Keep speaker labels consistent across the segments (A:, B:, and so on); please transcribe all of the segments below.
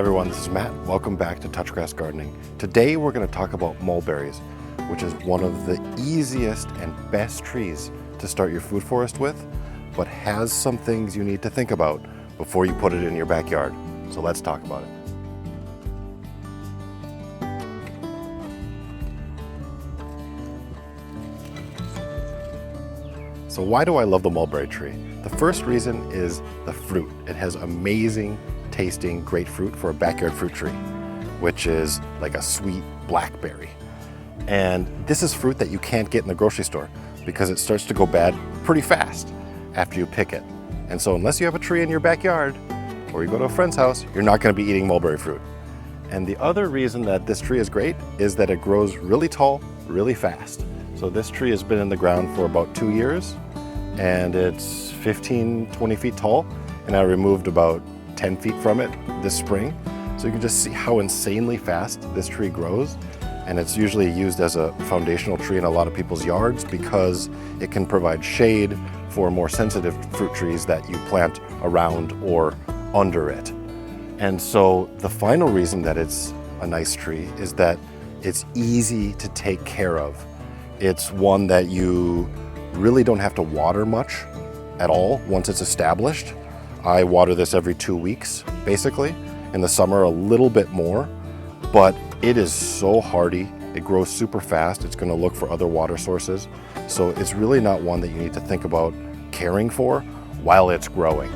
A: everyone, this is Matt. Welcome back to Touchgrass Gardening. Today we're going to talk about mulberries, which is one of the easiest and best trees to start your food forest with, but has some things you need to think about before you put it in your backyard. So let's talk about it. So why do I love the mulberry tree? The first reason is the fruit. It has amazing tasting great fruit for a backyard fruit tree, which is like a sweet blackberry. And this is fruit that you can't get in the grocery store because it starts to go bad pretty fast after you pick it. And so unless you have a tree in your backyard or you go to a friend's house, you're not going to be eating mulberry fruit. And the other reason that this tree is great is that it grows really tall, really fast. So this tree has been in the ground for about 2 years and it's 15-20 feet tall, and I removed about 10 feet from it this spring. So you can just see how insanely fast this tree grows. And it's usually used as a foundational tree in a lot of people's yards because it can provide shade for more sensitive fruit trees that you plant around or under it. And so the final reason that it's a nice tree is that it's easy to take care of. It's one that you really don't have to water much at all once it's established. I water this every 2 weeks, basically. In the summer, a little bit more, but it is so hardy. It grows super fast. It's gonna look for other water sources. So it's really not one that you need to think about caring for while it's growing.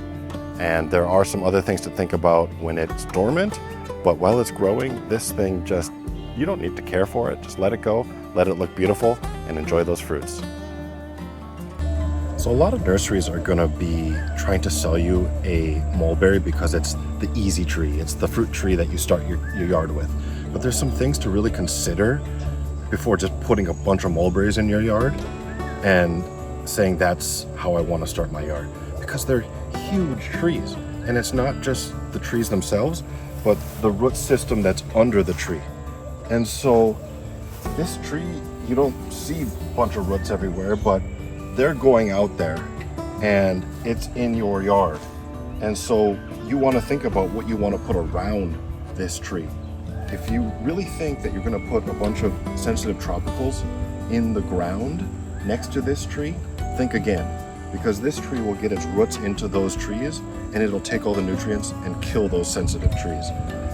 A: And there are some other things to think about when it's dormant, but while it's growing, this thing just, you don't need to care for it. Just let it go, let it look beautiful, and enjoy those fruits. So a lot of nurseries are going to be trying to sell you a mulberry because it's the easy tree. It's the fruit tree that you start your yard with. But there's some things to really consider before just putting a bunch of mulberries in your yard and saying that's how I want to start my yard. Because they're huge trees. And it's not just the trees themselves, but the root system that's under the tree. And so this tree, you don't see a bunch of roots everywhere, but they're going out there and it's in your yard. And so you want to think about what you want to put around this tree. If you really think that you're going to put a bunch of sensitive tropicals in the ground next to this tree, think again, because this tree will get its roots into those trees and it'll take all the nutrients and kill those sensitive trees.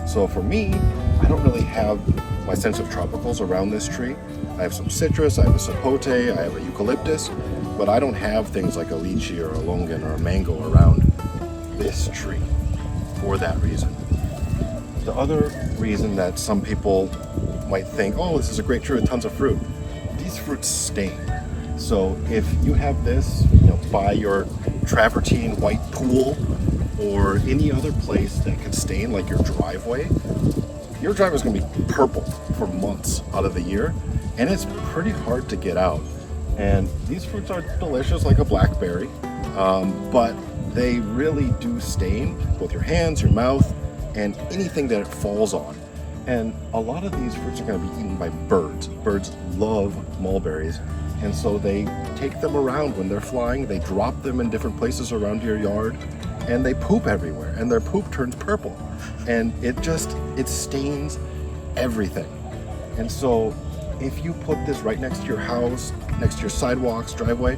A: So for me, I don't really have my sensitive tropicals around this tree. I have some citrus, I have a sapote, I have a eucalyptus, but I don't have things like a lychee or a longan or a mango around this tree for that reason. The other reason that some people might think, oh, this is a great tree with tons of fruit, these fruits stain. So if you have this, by your travertine white pool or any other place that could stain, like your driveway is going to be purple for months out of the year, and it's pretty hard to get out. And these fruits are delicious, like a blackberry, but they really do stain both your hands, your mouth, and anything that it falls on. And a lot of these fruits are going to be eaten by birds. Birds love mulberries, and so they take them around when they're flying. They drop them in different places around your yard, and they poop everywhere, and their poop turns purple, and it stains everything. And so if you put this right next to your house, next to your sidewalks, driveway,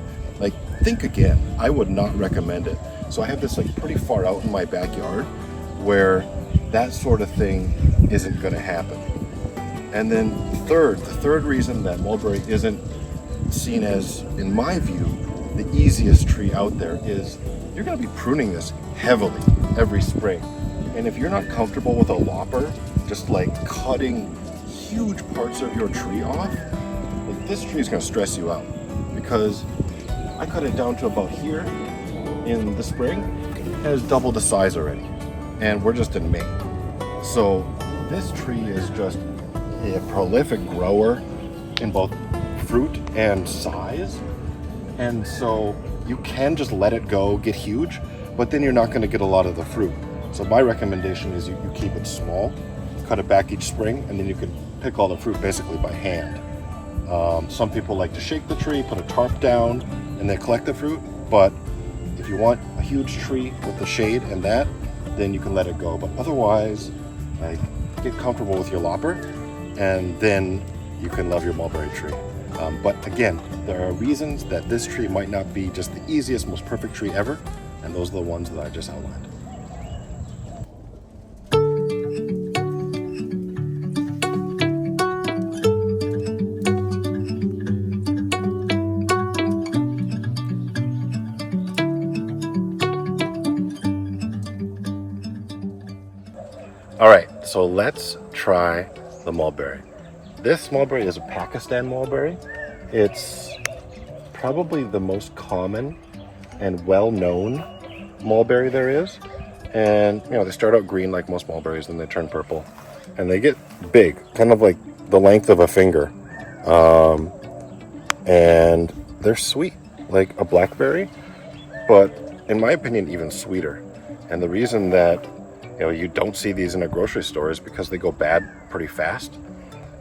A: think again. I would not recommend it. So I have this pretty far out in my backyard where that sort of thing isn't going to happen. And then the third reason that mulberry isn't seen as, in my view, the easiest tree out there is you're going to be pruning this heavily every spring. And if you're not comfortable with a lopper, just cutting huge parts of your tree off, this tree is going to stress you out, because I cut it down to about here in the spring and it's double the size already, and we're just in May. So this tree is just a prolific grower in both fruit and size, and so you can just let it go get huge, but then you're not going to get a lot of the fruit. So my recommendation is you keep it small, cut it back each spring, and then you can pick all the fruit basically by hand. Some people like to shake the tree, put a tarp down, and then collect the fruit. But if you want a huge tree with the shade and that, then you can let it go. But otherwise, Like, get comfortable with your lopper, and then you can love your mulberry tree. But again, there are reasons that this tree might not be just the easiest, most perfect tree ever, and those are the ones that I just outlined. All right, so let's try the mulberry. This mulberry is a Pakistan mulberry. It's probably the most common and well-known mulberry there is. And they start out green like most mulberries, then they turn purple, and they get big, kind of like the length of a finger. And they're sweet, like a blackberry, but in my opinion, even sweeter. And the reason that you don't see these in a grocery store is because they go bad pretty fast.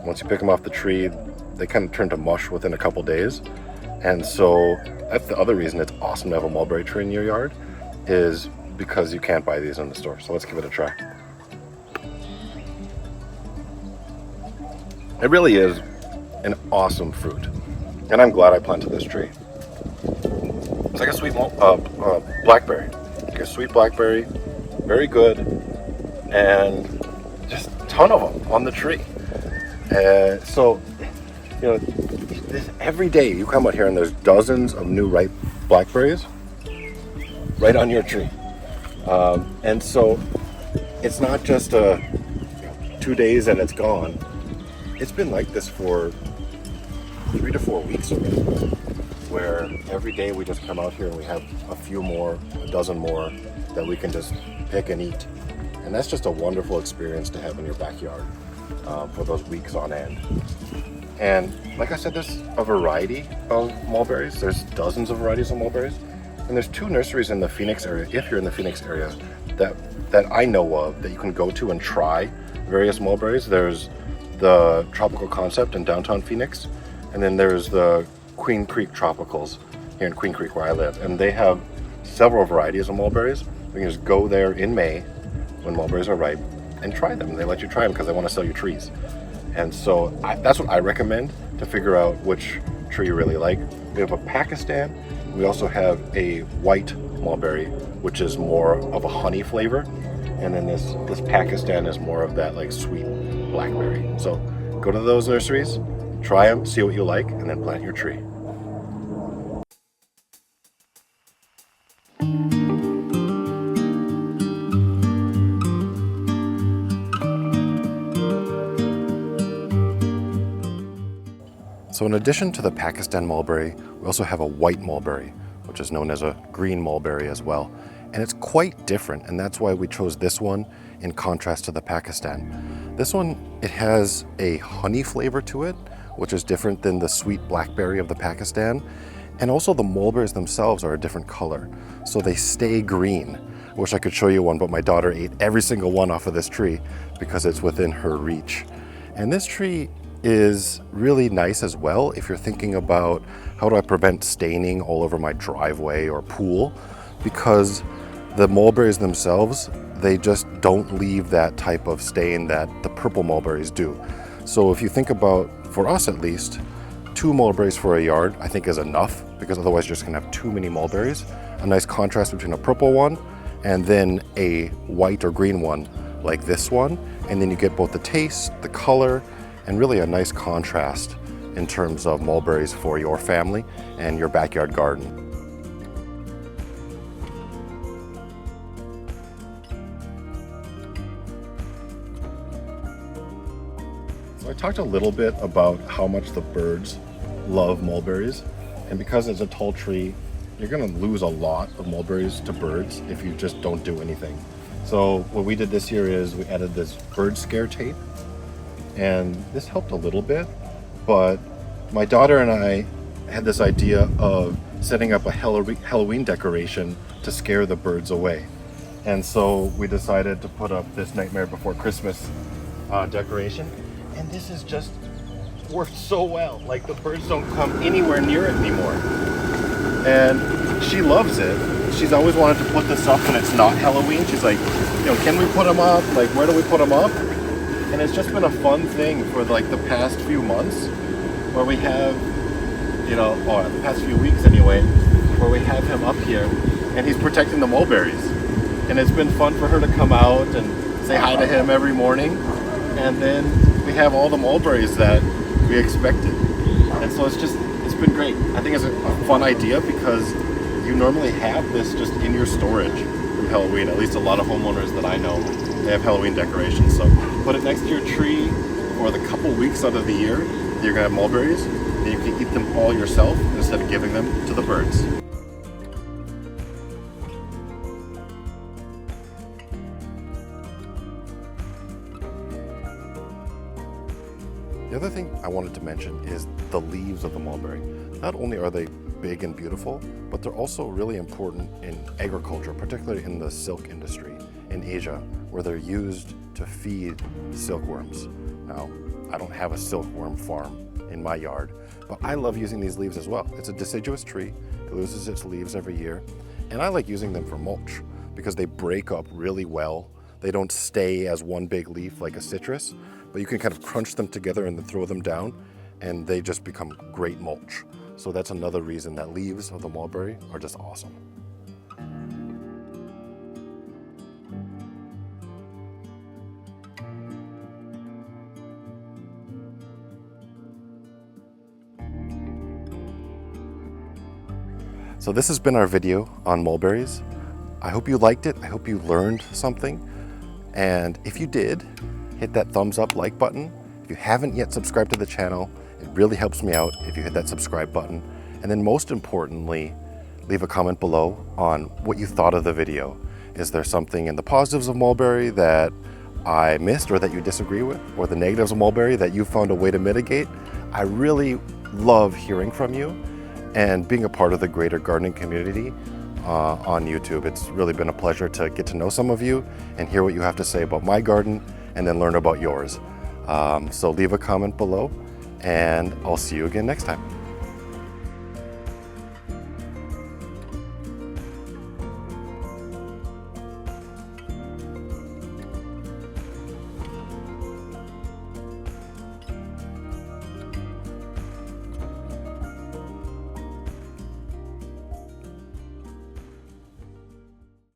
A: Once you pick them off the tree, they kind of turn to mush within a couple days. And so that's the other reason it's awesome to have a mulberry tree in your yard, is because you can't buy these in the store. So let's give it a try. It really is an awesome fruit, and I'm glad I planted this tree. It's like a sweet blackberry, like a sweet blackberry, very good, and just a ton of them on the tree. So every day you come out here and there's dozens of new ripe blackberries right on your tree. And so it's not just 2 days and it's gone. It's been like this for 3 to 4 weeks already, where every day we just come out here and we have a dozen more that we can just pick and eat. And that's just a wonderful experience to have in your backyard for those weeks on end. And like I said, there's a variety of mulberries. There's dozens of varieties of mulberries. And there's 2 nurseries in the Phoenix area, if you're in the Phoenix area, that I know of, that you can go to and try various mulberries. There's the Tropical Concept in downtown Phoenix, and then there's the Queen Creek Tropicals here in Queen Creek where I live. And they have several varieties of mulberries. You can just go there in May when mulberries are ripe and try them. And they let you try them because they want to sell you trees. And so that's what I recommend to figure out which tree you really like. We have a Pakistan. We also have a white mulberry, which is more of a honey flavor. And then this Pakistan is more of that like sweet blackberry. So go to those nurseries, try them, see what you like, and then plant your tree. So in addition to the Pakistan mulberry, we also have a white mulberry, which is known as a green mulberry as well. And it's quite different, and that's why we chose this one in contrast to the Pakistan. This one, it has a honey flavor to it, which is different than the sweet blackberry of the Pakistan. And also the mulberries themselves are a different color, so they stay green. I wish I could show you one, but my daughter ate every single one off of this tree because it's within her reach. And this tree is really nice as well if you're thinking about how do I prevent staining all over my driveway or pool, because the mulberries themselves, they just don't leave that type of stain that the purple mulberries do. So if you think about, for us at least, 2 mulberries for a yard I think is enough, because otherwise you're just gonna have too many mulberries. A nice contrast between a purple one and then a white or green one like this one, and then you get both the taste, the color, and really a nice contrast in terms of mulberries for your family and your backyard garden. So I talked a little bit about how much the birds love mulberries, and because it's a tall tree, you're gonna lose a lot of mulberries to birds if you just don't do anything. So what we did this year is we added this bird scare tape, and this helped a little bit, but my daughter and I had this idea of setting up a Halloween decoration to scare the birds away. And so we decided to put up this Nightmare Before Christmas decoration, and this has just worked so well. Like, the birds don't come anywhere near it anymore. And she loves it. She's always wanted to put this up when it's not Halloween. She's like, can we put them up? Like, where do we put them up? And it's just been a fun thing for like the past few months where we have, or the past few weeks anyway, where we have him up here and he's protecting the mulberries. And it's been fun for her to come out and say hi to him every morning. And then we have all the mulberries that we expected. And so it's been great. I think it's a fun idea because you normally have this just in your storage from Halloween. At least a lot of homeowners that I know, they have Halloween decorations. So put it next to your tree for the couple weeks out of the year that you're gonna have mulberries. Then you can eat them all yourself instead of giving them to the birds. The other thing I wanted to mention is the leaves of the mulberry. Not only are they big and beautiful, but they're also really important in agriculture, particularly in the silk industry in Asia, where they're used to feed silkworms. Now, I don't have a silkworm farm in my yard, but I love using these leaves as well. It's a deciduous tree. It loses its leaves every year, and I like using them for mulch because they break up really well. They don't stay as one big leaf like a citrus, but you can kind of crunch them together and then throw them down, and they just become great mulch. So that's another reason that leaves of the mulberry are just awesome. So this has been our video on mulberries. I hope you liked it. I hope you learned something. And if you did, hit that thumbs up like button. If you haven't yet subscribed to the channel, it really helps me out if you hit that subscribe button. And then most importantly, leave a comment below on what you thought of the video. Is there something in the positives of mulberry that I missed or that you disagree with? Or the negatives of mulberry that you found a way to mitigate? I really love hearing from you and being a part of the greater gardening community on YouTube. It's really been a pleasure to get to know some of you and hear what you have to say about my garden and then learn about yours. So leave a comment below and I'll see you again next time.